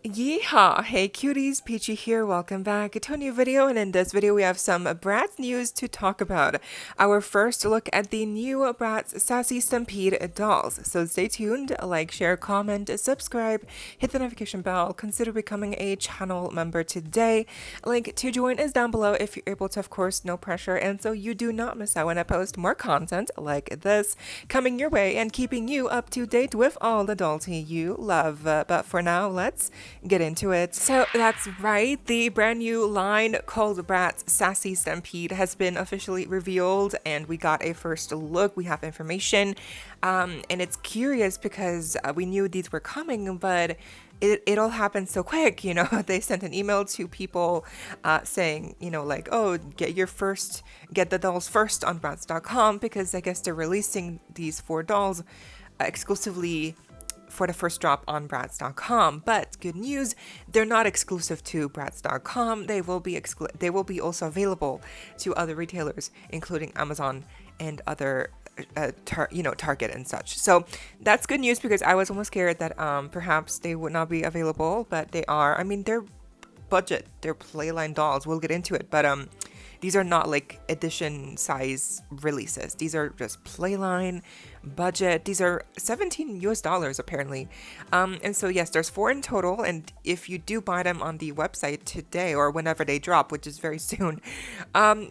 Yeehaw! Hey cuties, PeachY here, welcome back to a new video, and in this video we have some Bratz news to talk about. Our first look at the new Bratz Sassy Stampede dolls. So stay tuned, like, share, comment, subscribe, hit the notification bell, consider becoming a channel member today. Link to join is down below if you're able to, of course, no pressure, and so you do not miss out when I post more content like this coming your way and keeping you up to date with all the dolls you love. But for now, let's get into it. So that's right, the brand new line called Bratz Sassy Stampede has been officially revealed, and we got a first look. We have information, and it's curious because we knew these were coming, but it all happened so quick. You know, they sent an email to people saying, you know, like, oh, get the dolls first on Bratz.com, because I guess they're releasing these 4 dolls exclusively for the first drop on Bratz.com. But good news, they're not exclusive to Bratz.com. They will be also available to other retailers, including Amazon and other Target and such. So that's good news, because I was almost scared that perhaps they would not be available, but they are. I mean, they're playline dolls. We'll get into it, but these are not like edition size releases. These are just playline budget. These are $17 apparently. And so yes, there's 4 in total. And if you do buy them on the website today or whenever they drop, which is very soon,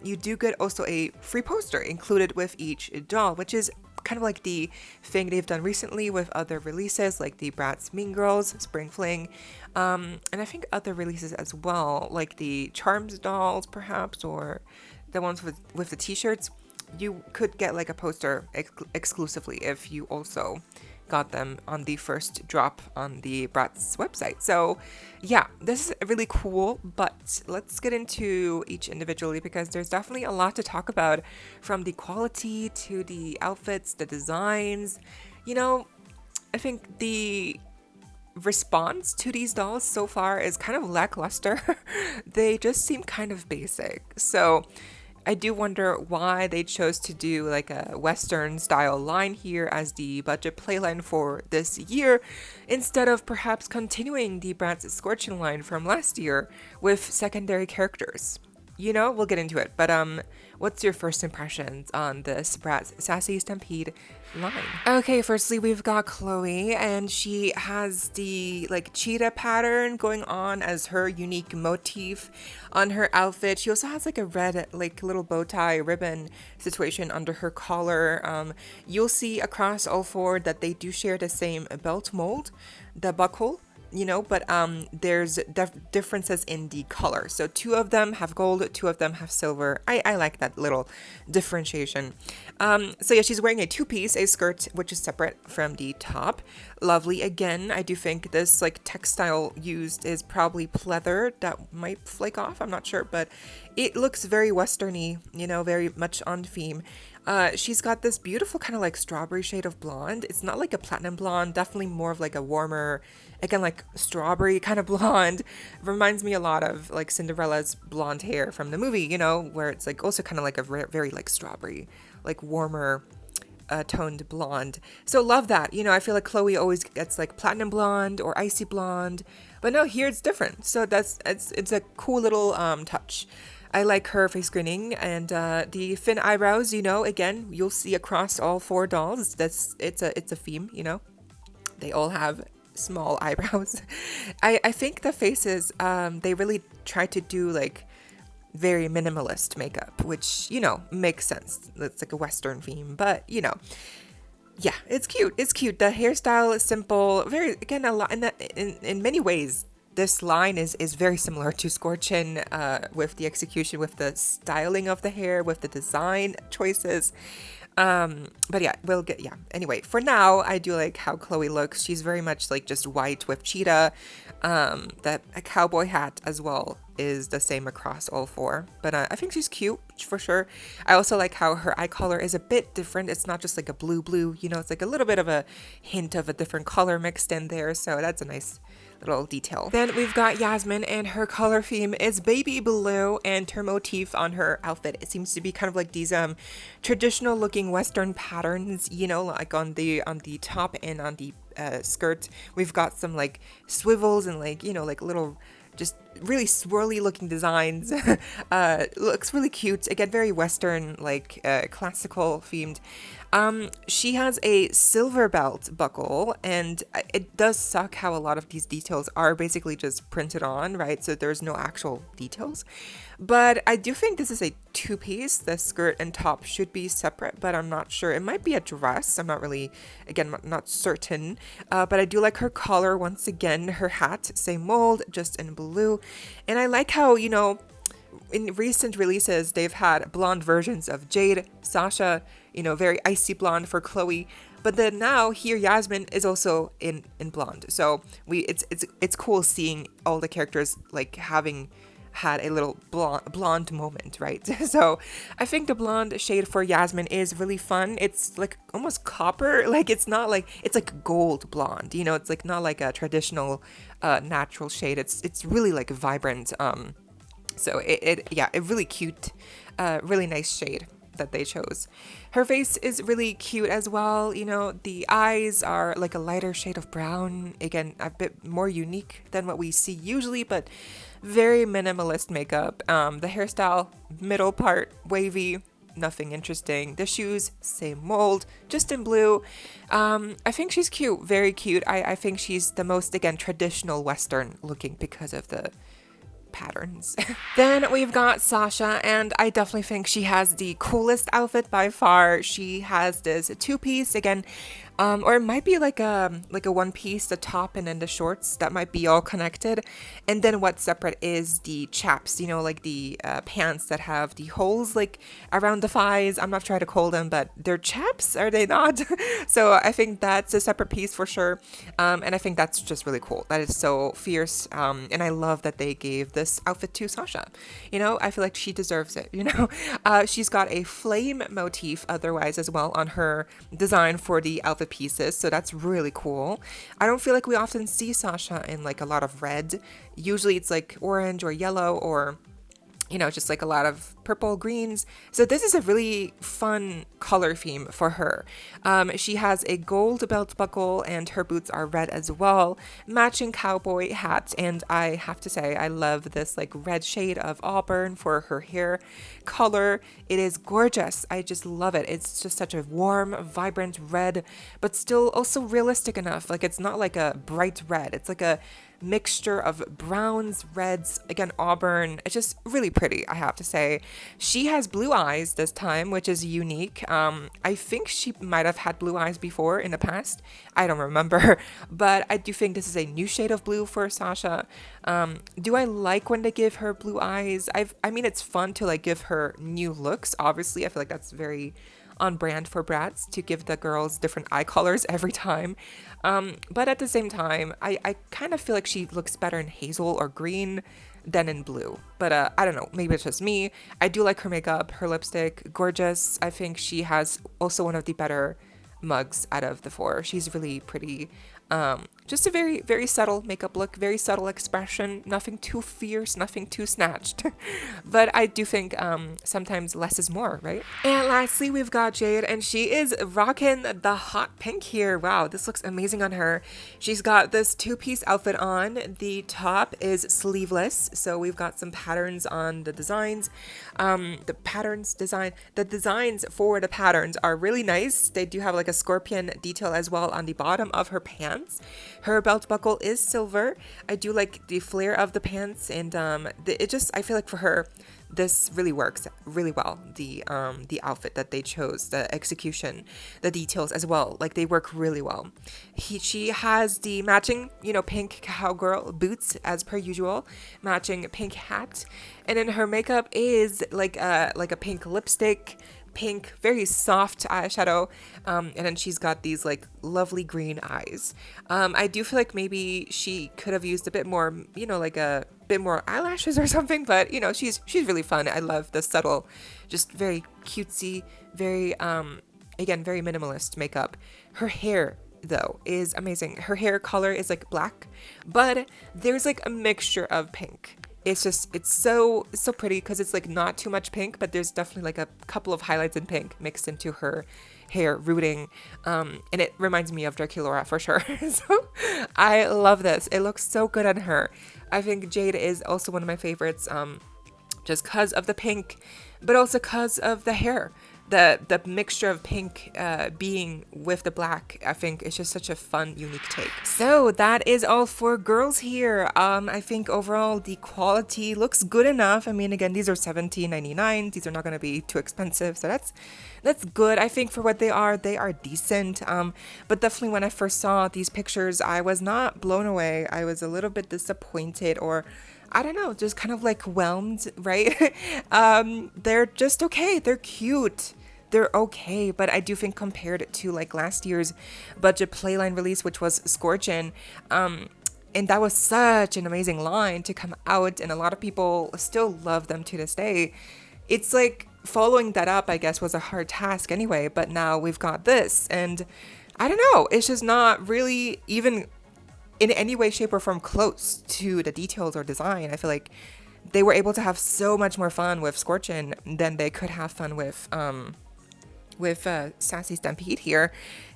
you do get also a free poster included with each doll, which is kind of like the thing they've done recently with other releases, like the Bratz Mean Girls, Spring Fling, and I think other releases as well, like the Charms dolls perhaps, or the ones with the t-shirts. You could get like a poster exclusively if you also got them on the first drop on the Bratz website. So yeah, this is really cool, but let's get into each individually, because there's definitely a lot to talk about, from the quality to the outfits, the designs. You know, I think the response to these dolls so far is kind of lackluster. They just seem kind of basic. So I do wonder why they chose to do like a Western style line here as the budget playline for this year, instead of perhaps continuing the Bratz Scorching line from last year with secondary characters. You know, we'll get into it, but what's your first impressions on this Bratz Sassy Stampede line? Okay, firstly we've got Chloe, and she has the like cheetah pattern going on as her unique motif on her outfit. She also has like a red like little bow tie ribbon situation under her collar. You'll see across all 4 that they do share the same belt mold, the buckle, you know, but there's differences in the color. So 2 of them have gold, 2 of them have silver. I like that little differentiation. So yeah, she's wearing a 2-piece, a skirt which is separate from the top. Lovely. Again, I do think this like textile used is probably pleather that might flake off, I'm not sure, but it looks very westerny, you know, very much on theme. She's got this beautiful kind of like strawberry shade of blonde. It's not like a platinum blonde, definitely more of like a warmer, again, like strawberry kind of blonde. Reminds me a lot of like Cinderella's blonde hair from the movie, you know, where it's like also kind of like a very like strawberry, like warmer toned blonde. So love that. You know, I feel like Chloe always gets like platinum blonde or icy blonde, but no, here it's different. So it's a cool little touch. I like her face grinning, and the thin eyebrows, you know, again, you'll see across all 4 dolls. It's a theme, you know. They all have small eyebrows. I think the faces, they really try to do like very minimalist makeup, which, you know, makes sense. It's like a Western theme, but you know, yeah, it's cute. It's cute. The hairstyle is simple. Very, again, a lot in many ways. This line is very similar to Scorchin, with the execution, with the styling of the hair, with the design choices. But yeah, anyway, for now, I do like how Chloe looks. She's very much like just white with cheetah. That a cowboy hat as well is the same across all 4, but I think she's cute for sure. I also like how her eye color is a bit different. It's not just like a blue, you know, it's like a little bit of a hint of a different color mixed in there, so that's a nice little detail. Then we've got Yasmin, and her color theme is baby blue, and her motif on her outfit, it seems to be kind of like these traditional looking Western patterns, you know, like on the top and on the skirt. We've got some like swivels and like, you know, like little just really swirly looking designs. Looks really cute. Again, very Western, like classical themed. She has a silver belt buckle, and it does suck how a lot of these details are basically just printed on, right? So there's no actual details. But I do think this is a two-piece. The skirt and top should be separate, but I'm not sure. It might be a dress. I'm not really, again, not certain. But I do like her collar once again. Her hat, same mold, just in blue. And I like how, you know, in recent releases, they've had blonde versions of Jade, Sasha, you know, very icy blonde for Chloe. But then now here Yasmin is also in blonde. So it's cool seeing all the characters like having had a little blonde moment, right? So I think the blonde shade for Yasmin is really fun. It's like almost copper, like it's not like, it's like gold blonde, you know, it's like not like a traditional natural shade. It's really like vibrant. So it really cute, really nice shade that they chose. Her face is really cute as well. You know, the eyes are like a lighter shade of brown. Again, a bit more unique than what we see usually, but very minimalist makeup. The hairstyle, middle part, wavy, nothing interesting. The shoes, same mold, just in blue. I think she's cute, very cute. I think she's the most, again, traditional Western looking because of the patterns. Then we've got Sasha, and I definitely think she has the coolest outfit by far. She has this two-piece again, or it might be like a one piece, the top and then the shorts that might be all connected, and then what's separate is the chaps, you know, like the pants that have the holes like around the thighs. I'm not trying to call them, but they're chaps, are they not? So I think that's a separate piece for sure, and I think that's just really cool. That is so fierce, and I love that they gave this outfit to Sasha. You know, I feel like she deserves it, you know. She's got a flame motif otherwise as well on her design for the outfit pieces, so that's really cool. I don't feel like we often see Sasha in like a lot of red. Usually it's like orange or yellow, or you know, just like a lot of purple, greens. So this is a really fun color theme for her. She has a gold belt buckle and her boots are red as well, matching cowboy hat. And I have to say, I love this like red shade of auburn for her hair color. It is gorgeous. I just love it. It's just such a warm, vibrant red, but still also realistic enough. Like it's not like a bright red. It's like a mixture of browns, reds, again, auburn. It's just really pretty, I have to say. She has blue eyes this time, which is unique. I think she might have had blue eyes before in the past. I don't remember, but I do think this is a new shade of blue for Sasha. Do I like when they give her blue eyes? I mean, it's fun to like give her new looks. Obviously, I feel like that's very on brand for Bratz to give the girls different eye colors every time. But at the same time, I kind of feel like she looks better in hazel or green than in blue. But I don't know, maybe it's just me. I do like her makeup, her lipstick, gorgeous. I think she has also one of the better mugs out of the four. She's really pretty. Just a very, very subtle makeup look, very subtle expression, nothing too fierce, nothing too snatched. But I do think sometimes less is more, right? And lastly, we've got Jade, and she is rocking the hot pink here. Wow, this looks amazing on her. She's got this two-piece outfit on. The top is sleeveless, so we've got some patterns on the designs. The designs for the patterns are really nice. They do have like a scorpion detail as well on the bottom of her pants. Her belt buckle is silver. I do like the flare of the pants, and I feel like for her this really works really well. The outfit that they chose, the execution, the details as well, like they work really well. She has the matching, you know, pink cowgirl boots as per usual, matching pink hat, and then her makeup is like a pink lipstick, pink, very soft eyeshadow, and then she's got these like lovely green eyes. I do feel like maybe she could have used a bit more, you know, like a bit more eyelashes or something, but you know, she's really fun. I love the subtle, just very cutesy, very again, very minimalist makeup. Her hair though is amazing. Her hair color is like black, but there's like a mixture of pink. It's so pretty because it's like not too much pink, but there's definitely like a couple of highlights in pink mixed into her hair rooting, and it reminds me of Draculaura for sure. So I love this. It looks so good on her. I think Jade is also one of my favorites, just because of the pink, but also because of the hair. The mixture of pink being with the black, I think it's just such a fun, unique take. So that is all for girls here. I think overall the quality looks good enough. I mean, again, these are $17.99. These are not going to be too expensive, so that's good. I think for what they are decent. But definitely when I first saw these pictures, I was not blown away. I was a little bit disappointed, or I don't know, just kind of like whelmed, right? They're just okay. They're cute. They're okay, but I do think compared to like last year's budget playline release, which was Scorchin, and that was such an amazing line to come out, and a lot of people still love them to this day. It's like following that up, I guess, was a hard task anyway, but now we've got this, and I don't know, it's just not really even in any way, shape, or form close to the details or design. I feel like they were able to have so much more fun with Scorchin than they could have fun with Sassy Stampede here.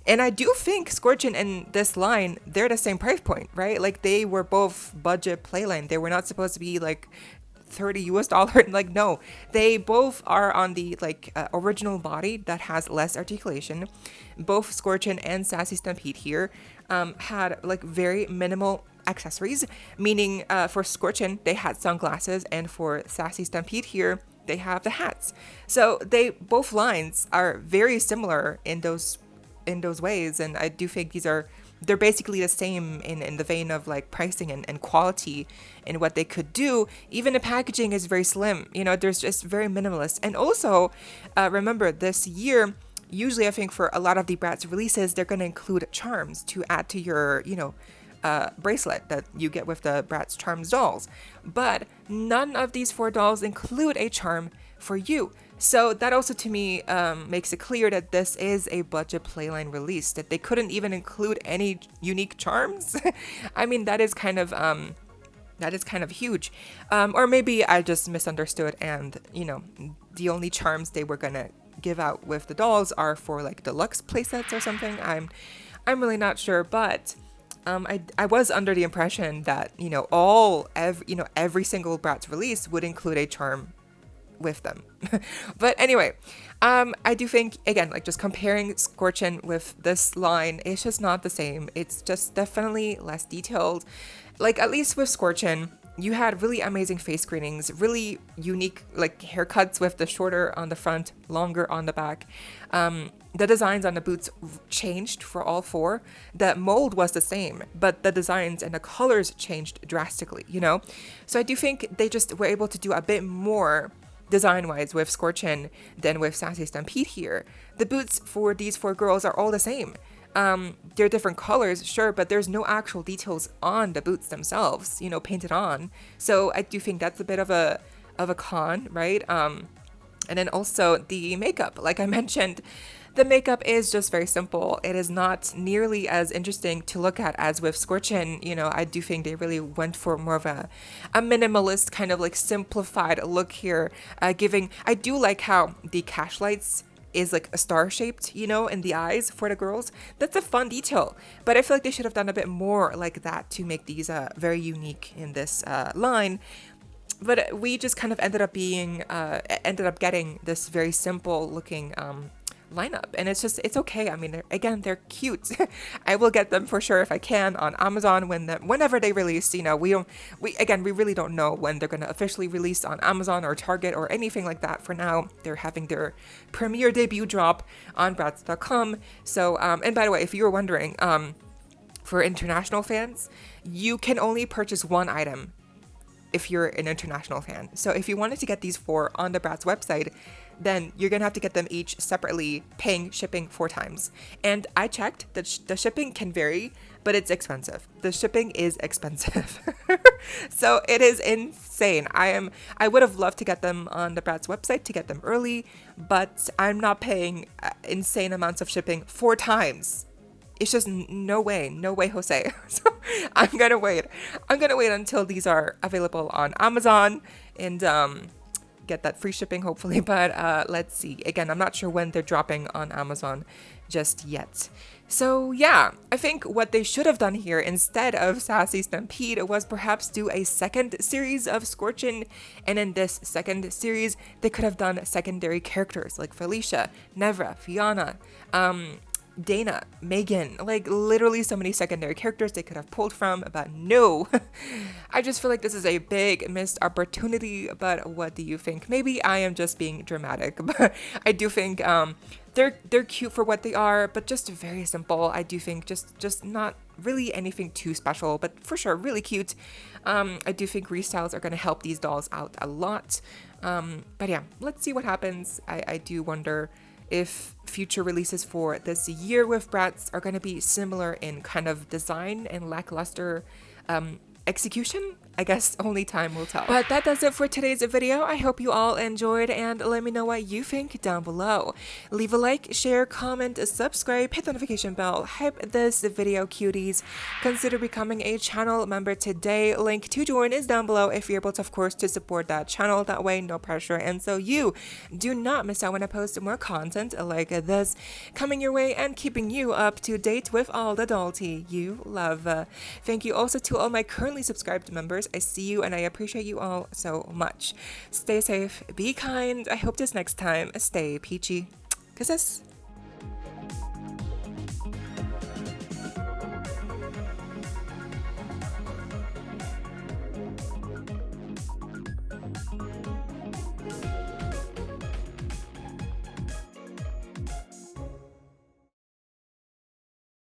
And I do think Scorchin and this line, they're the same price point, right? Like they were both budget playline. They were not supposed to be like $30 US. Like, no, they both are on the like original body that has less articulation. Both Scorchin and Sassy Stampede here had like very minimal accessories, meaning for Scorchin they had sunglasses, and for Sassy Stampede here they have the hats. So they both lines are very similar in those ways, and I do think they're basically the same in the vein of like pricing and quality and what they could do. Even the packaging is very slim, you know, there's just very minimalist. And also remember, this year usually I think for a lot of the Bratz releases, they're going to include charms to add to your, you know, bracelet that you get with the Bratz Charms dolls. But none of these 4 dolls include a charm for you. So that also to me makes it clear that this is a budget playline release, that they couldn't even include any unique charms. I mean, that is kind of huge. Or maybe I just misunderstood, and you know, the only charms they were gonna give out with the dolls are for like deluxe playsets or something. I'm really not sure, but I was under the impression that, you know, every single Bratz release would include a charm with them. But anyway, I do think, again, like just comparing Scorchin with this line, it's just not the same. It's just definitely less detailed. Like at least with Scorchin, you had really amazing face screenings, really unique like haircuts with the shorter on the front, longer on the back. The designs on the boots changed for all 4. The mold was the same, but the designs and the colors changed drastically, you know? So I do think they just were able to do a bit more design-wise with Scorchin than with Sassy Stampede here. The boots for these 4 girls are all the same. They're different colors, sure, but there's no actual details on the boots themselves, you know, painted on. So I do think that's a bit of a con, right? And then also the makeup, like I mentioned, the makeup is just very simple. It is not nearly as interesting to look at as with Scorchin. You know, I do think they really went for more of a minimalist kind of like simplified look here, I do like how the cash lights is like a star shaped, you know, in the eyes for the girls. That's a fun detail, but I feel like they should have done a bit more like that to make these very unique in this line. But we just kind of ended up getting this very simple looking lineup, and it's okay. I mean, they're cute. I will get them for sure if I can on Amazon whenever they release. You know, we really don't know when they're going to officially release on Amazon or Target or anything like that. For now, they're having their premiere debut drop on Bratz.com. So and by the way, if you were wondering, for international fans, you can only purchase 1 item if you're an international fan. So if you wanted to get these 4 on the Bratz website, then you're gonna have to get them each separately, paying shipping 4 times. And I checked that the shipping can vary, but it's expensive. The shipping is expensive. So it is insane. I would have loved to get them on the Bratz website to get them early, but I'm not paying insane amounts of shipping 4 times. It's just no way, Jose. So I'm gonna wait until these are available on Amazon, and get that free shipping hopefully, but let's see. Again, I'm not sure when they're dropping on Amazon just yet. So yeah, I think what they should have done here instead of Sassy Stampede was perhaps do a second series of Scorchin, and in this second series they could have done secondary characters like Felicia, Nevra, Fiona, Dana, Megan, like literally so many secondary characters they could have pulled from, but no. I just feel like this is a big missed opportunity, but what do you think? Maybe I am just being dramatic, but I do think they're cute for what they are, but just very simple. I do think just not really anything too special, but for sure really cute. I do think restyles are going to help these dolls out a lot. But yeah, let's see what happens. I do wonder if future releases for this year with Bratz are going to be similar in kind of design and lackluster execution. I guess only time will tell. But that does it for today's video. I hope you all enjoyed, and let me know what you think down below. Leave a like, share, comment, subscribe, hit the notification bell, hype this video, cuties. Consider becoming a channel member today. Link to join is down below if you're able to, of course, to support that channel. That way, no pressure, and so you do not miss out when I post more content like this coming your way and keeping you up to date with all the doll tea you love. Thank you also to all my currently subscribed members. I see you and I appreciate you all so much. Stay safe, be kind. I hope this next time stay peachy. Kisses.